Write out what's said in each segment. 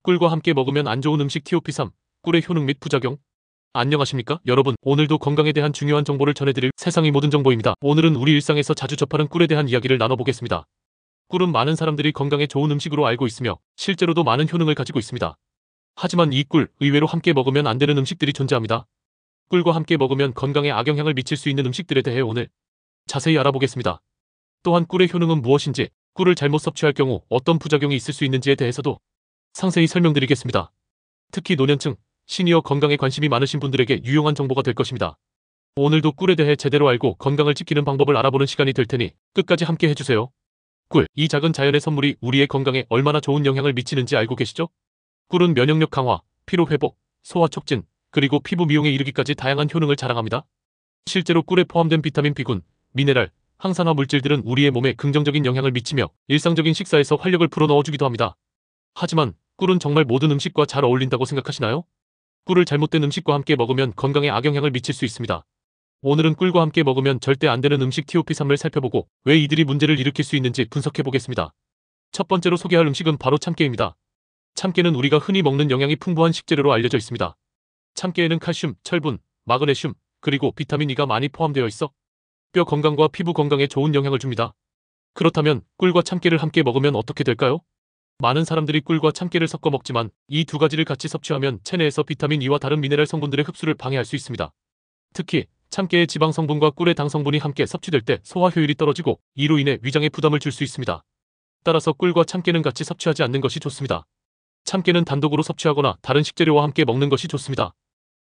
꿀과 함께 먹으면 안 좋은 음식 TOP3, 꿀의 효능 및 부작용. 안녕하십니까 여러분, 오늘도 건강에 대한 중요한 정보를 전해드릴 세상의 모든 정보입니다. 오늘은 우리 일상에서 자주 접하는 꿀에 대한 이야기를 나눠보겠습니다. 꿀은 많은 사람들이 건강에 좋은 음식으로 알고 있으며 실제로도 많은 효능을 가지고 있습니다. 하지만 이 꿀, 의외로 함께 먹으면 안 되는 음식들이 존재합니다. 꿀과 함께 먹으면 건강에 악영향을 미칠 수 있는 음식들에 대해 오늘 자세히 알아보겠습니다. 또한 꿀의 효능은 무엇인지, 꿀을 잘못 섭취할 경우 어떤 부작용이 있을 수 있는지에 대해서도 상세히 설명드리겠습니다. 특히 노년층, 시니어 건강에 관심이 많으신 분들에게 유용한 정보가 될 것입니다. 오늘도 꿀에 대해 제대로 알고 건강을 지키는 방법을 알아보는 시간이 될 테니 끝까지 함께 해주세요. 꿀, 이 작은 자연의 선물이 우리의 건강에 얼마나 좋은 영향을 미치는지 알고 계시죠? 꿀은 면역력 강화, 피로 회복, 소화 촉진, 그리고 피부 미용에 이르기까지 다양한 효능을 자랑합니다. 실제로 꿀에 포함된 비타민 B군, 미네랄, 항산화 물질들은 우리의 몸에 긍정적인 영향을 미치며 일상적인 식사에서 활력을 불어넣어주기도 합니다. 하지만 꿀은 정말 모든 음식과 잘 어울린다고 생각하시나요? 꿀을 잘못된 음식과 함께 먹으면 건강에 악영향을 미칠 수 있습니다. 오늘은 꿀과 함께 먹으면 절대 안 되는 음식 TOP3을 살펴보고 왜 이들이 문제를 일으킬 수 있는지 분석해보겠습니다. 첫 번째로 소개할 음식은 바로 참깨입니다. 참깨는 우리가 흔히 먹는 영양이 풍부한 식재료로 알려져 있습니다. 참깨에는 칼슘, 철분, 마그네슘, 그리고 비타민 E가 많이 포함되어 있어 뼈 건강과 피부 건강에 좋은 영향을 줍니다. 그렇다면 꿀과 참깨를 함께 먹으면 어떻게 될까요? 많은 사람들이 꿀과 참깨를 섞어 먹지만 이 두 가지를 같이 섭취하면 체내에서 비타민 E와 다른 미네랄 성분들의 흡수를 방해할 수 있습니다. 특히 참깨의 지방 성분과 꿀의 당 성분이 함께 섭취될 때 소화 효율이 떨어지고 이로 인해 위장에 부담을 줄 수 있습니다. 따라서 꿀과 참깨는 같이 섭취하지 않는 것이 좋습니다. 참깨는 단독으로 섭취하거나 다른 식재료와 함께 먹는 것이 좋습니다.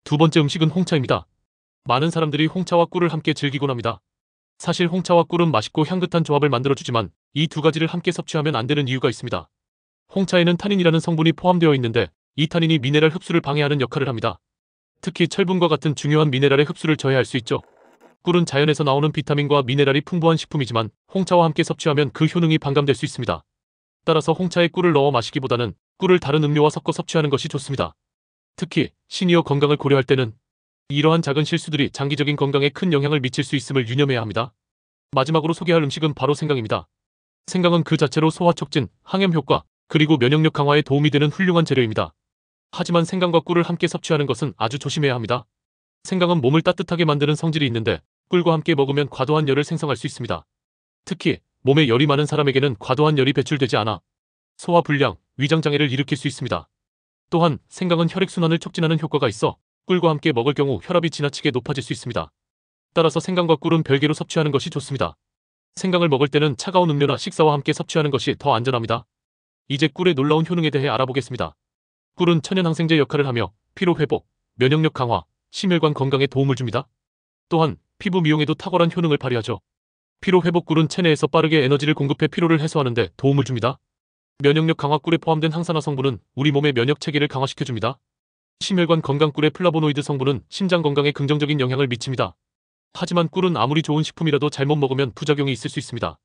두 번째 음식은 홍차입니다. 많은 사람들이 홍차와 꿀을 함께 즐기곤 합니다. 사실 홍차와 꿀은 맛있고 향긋한 조합을 만들어주지만 이 두 가지를 함께 섭취하면 안 되는 이유가 있습니다. 홍차에는 타닌이라는 성분이 포함되어 있는데 이 타닌이 미네랄 흡수를 방해하는 역할을 합니다. 특히 철분과 같은 중요한 미네랄의 흡수를 저해할 수 있죠. 꿀은 자연에서 나오는 비타민과 미네랄이 풍부한 식품이지만 홍차와 함께 섭취하면 그 효능이 반감될 수 있습니다. 따라서 홍차에 꿀을 넣어 마시기보다는 꿀을 다른 음료와 섞어 섭취하는 것이 좋습니다. 특히 시니어 건강을 고려할 때는 이러한 작은 실수들이 장기적인 건강에 큰 영향을 미칠 수 있음을 유념해야 합니다. 마지막으로 소개할 음식은 바로 생강입니다. 생강은 그 자체로 소화 촉진, 항염 효과, 그리고 면역력 강화에 도움이 되는 훌륭한 재료입니다. 하지만 생강과 꿀을 함께 섭취하는 것은 아주 조심해야 합니다. 생강은 몸을 따뜻하게 만드는 성질이 있는데 꿀과 함께 먹으면 과도한 열을 생성할 수 있습니다. 특히 몸에 열이 많은 사람에게는 과도한 열이 배출되지 않아 소화 불량, 위장 장애를 일으킬 수 있습니다. 또한 생강은 혈액순환을 촉진하는 효과가 있어 꿀과 함께 먹을 경우 혈압이 지나치게 높아질 수 있습니다. 따라서 생강과 꿀은 별개로 섭취하는 것이 좋습니다. 생강을 먹을 때는 차가운 음료나 식사와 함께 섭취하는 것이 더 안전합니다. 이제 꿀의 놀라운 효능에 대해 알아보겠습니다. 꿀은 천연항생제 역할을 하며 피로 회복, 면역력 강화, 심혈관 건강에 도움을 줍니다. 또한 피부 미용에도 탁월한 효능을 발휘하죠. 피로 회복 꿀은 체내에서 빠르게 에너지를 공급해 피로를 해소하는 데 도움을 줍니다. 면역력 강화 꿀에 포함된 항산화 성분은 우리 몸의 면역 체계를 강화시켜줍니다. 심혈관 건강 꿀의 플라보노이드 성분은 심장 건강에 긍정적인 영향을 미칩니다. 하지만 꿀은 아무리 좋은 식품이라도 잘못 먹으면 부작용이 있을 수 있습니다.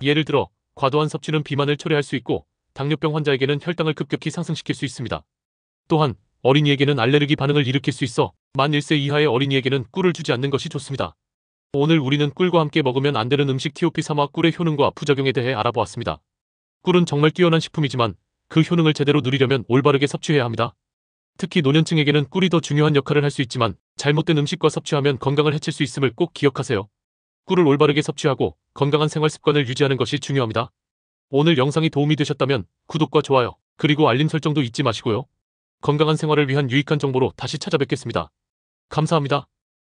예를 들어 과도한 섭취는 비만을 초래할 수 있고 당뇨병 환자에게는 혈당을 급격히 상승시킬 수 있습니다. 또한 어린이에게는 알레르기 반응을 일으킬 수 있어 만 1세 이하의 어린이에게는 꿀을 주지 않는 것이 좋습니다. 오늘 우리는 꿀과 함께 먹으면 안 되는 음식 TOP3와 꿀의 효능과 부작용에 대해 알아보았습니다. 꿀은 정말 뛰어난 식품이지만 그 효능을 제대로 누리려면 올바르게 섭취해야 합니다. 특히 노년층에게는 꿀이 더 중요한 역할을 할 수 있지만 잘못된 음식과 섭취하면 건강을 해칠 수 있음을 꼭 기억하세요. 꿀을 올바르게 섭취하고 건강한 생활 습관을 유지하는 것이 중요합니다. 오늘 영상이 도움이 되셨다면 구독과 좋아요, 그리고 알림 설정도 잊지 마시고요. 건강한 생활을 위한 유익한 정보로 다시 찾아뵙겠습니다. 감사합니다.